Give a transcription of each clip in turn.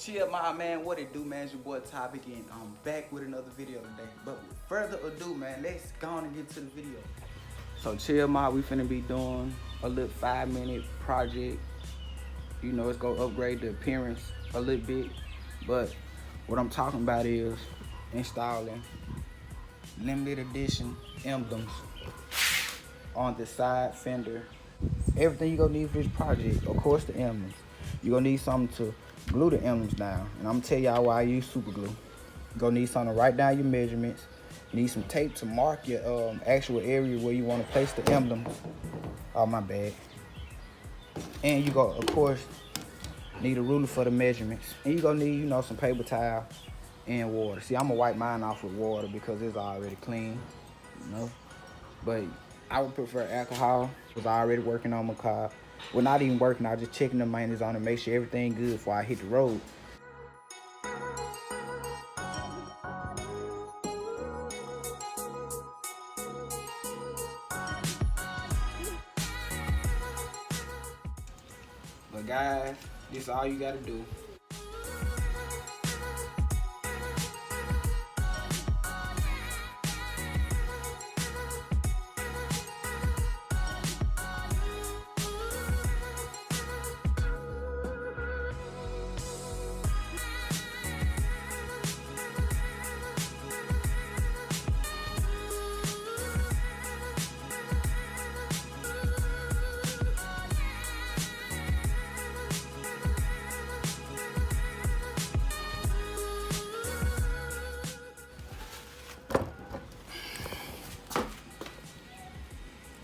Chill my man, what it do, man? It's your boy Topic, and I'm back with another video today. But with further ado, man, let's go on and get to the video. So chill my, we finna be doing a little 5-minute project. You know, it's gonna upgrade the appearance a little bit. But what I'm talking about is installing limited edition emblems on the side fender. Everything you're gonna need for this project, of course the emblems. You're gonna need something to glue the emblems down. And I'm gonna tell y'all why I use super glue. You're gonna need something to write down your measurements. You need some tape to mark your actual area where you wanna place the emblems. Oh, my bad. And you go, of course, need a ruler for the measurements. And you're gonna need, you know, some paper towel and water. See, I'm gonna wipe mine off with water because it's already clean, you know. But I would prefer alcohol because I already working on my car. Well, not even working, I was just checking the maintenance on it, make sure everything good before I hit the road. But guys, this is all you gotta do.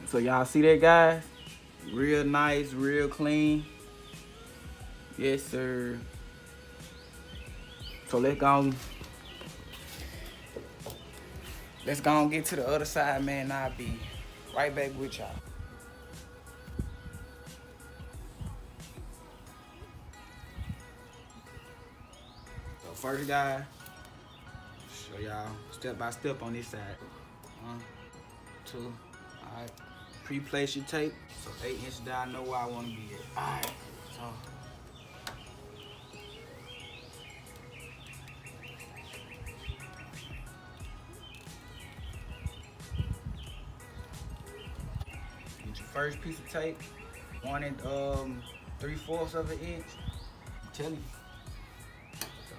So y'all see that, guys? Real nice, real clean. Yes, sir. So let's go and get to the other side, man. I'll be right back with y'all. So first, guys, show y'all step by step on this side. 1, 2, all right. Pre-place your tape, so 8 inches down, I know where I want to be at. All right, so. Get your first piece of tape, 1 3/4 of an inch. I'm telling you. So,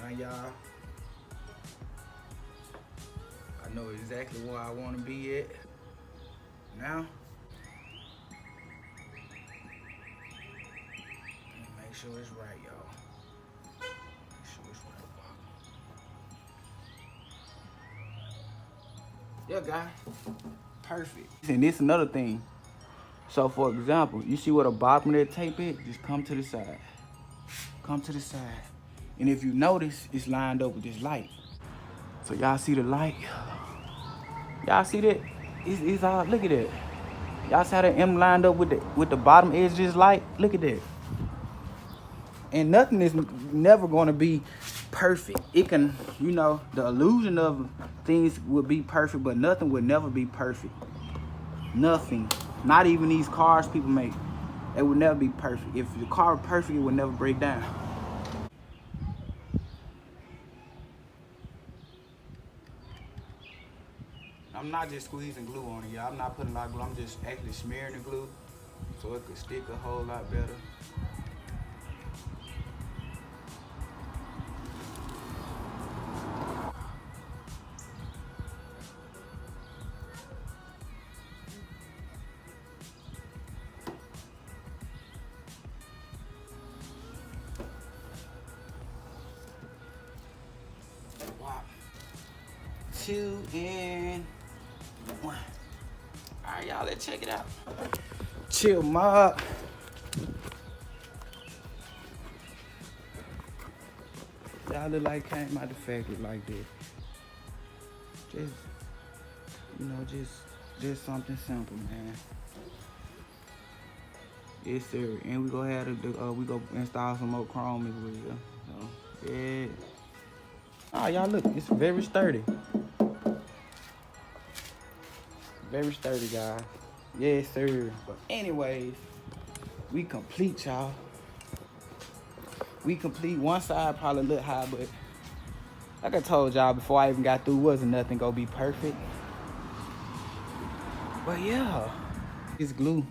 now y'all, I know exactly where I want to be at. Now, make sure it's right, y'all. Make sure it's right. Yeah, guys. Perfect. And this is another thing. So, for example, you see where the bottom of that tape is? Just come to the side. Come to the side. And if you notice, it's lined up with this light. So, y'all see the light? Y'all see that? It's all, look at that. Y'all see how the M lined up with the bottom edge of this light? Look at that. And nothing is never gonna be perfect. It can, you know, the illusion of things would be perfect, but nothing would never be perfect. Nothing. Not even these cars people make. It would never be perfect. If the car were perfect, it would never break down. I'm not just squeezing glue on it, y'all. I'm not putting a lot of glue. I'm just actually smearing the glue so it could stick a whole lot better. Wow. 2 and 1. All right, y'all, let's check it out. Chill mob. Y'all look like came out the factory like this. Just, you know, just something simple, man. Yes, sir. And we gonna have to, we gonna install some more chrome as well. So, yeah. Oh, y'all look, it's very sturdy. Very sturdy, guys. Yes, sir. But anyways, we complete, y'all. we complete one side probably a little high, but like I told y'all before I even got through, wasn't nothing gonna be perfect. But yeah, it's glue.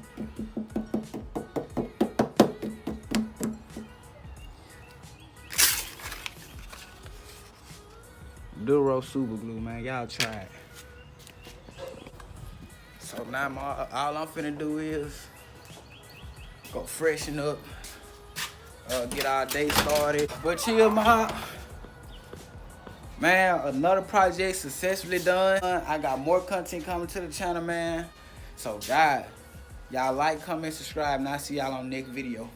Duro super glue, man. Y'all try it. So now all I'm finna do is go freshen up, get our day started. But chill, man, another project successfully done. I got more content coming to the channel, man. So God, y'all like, comment, subscribe, and I'll see y'all on the next video.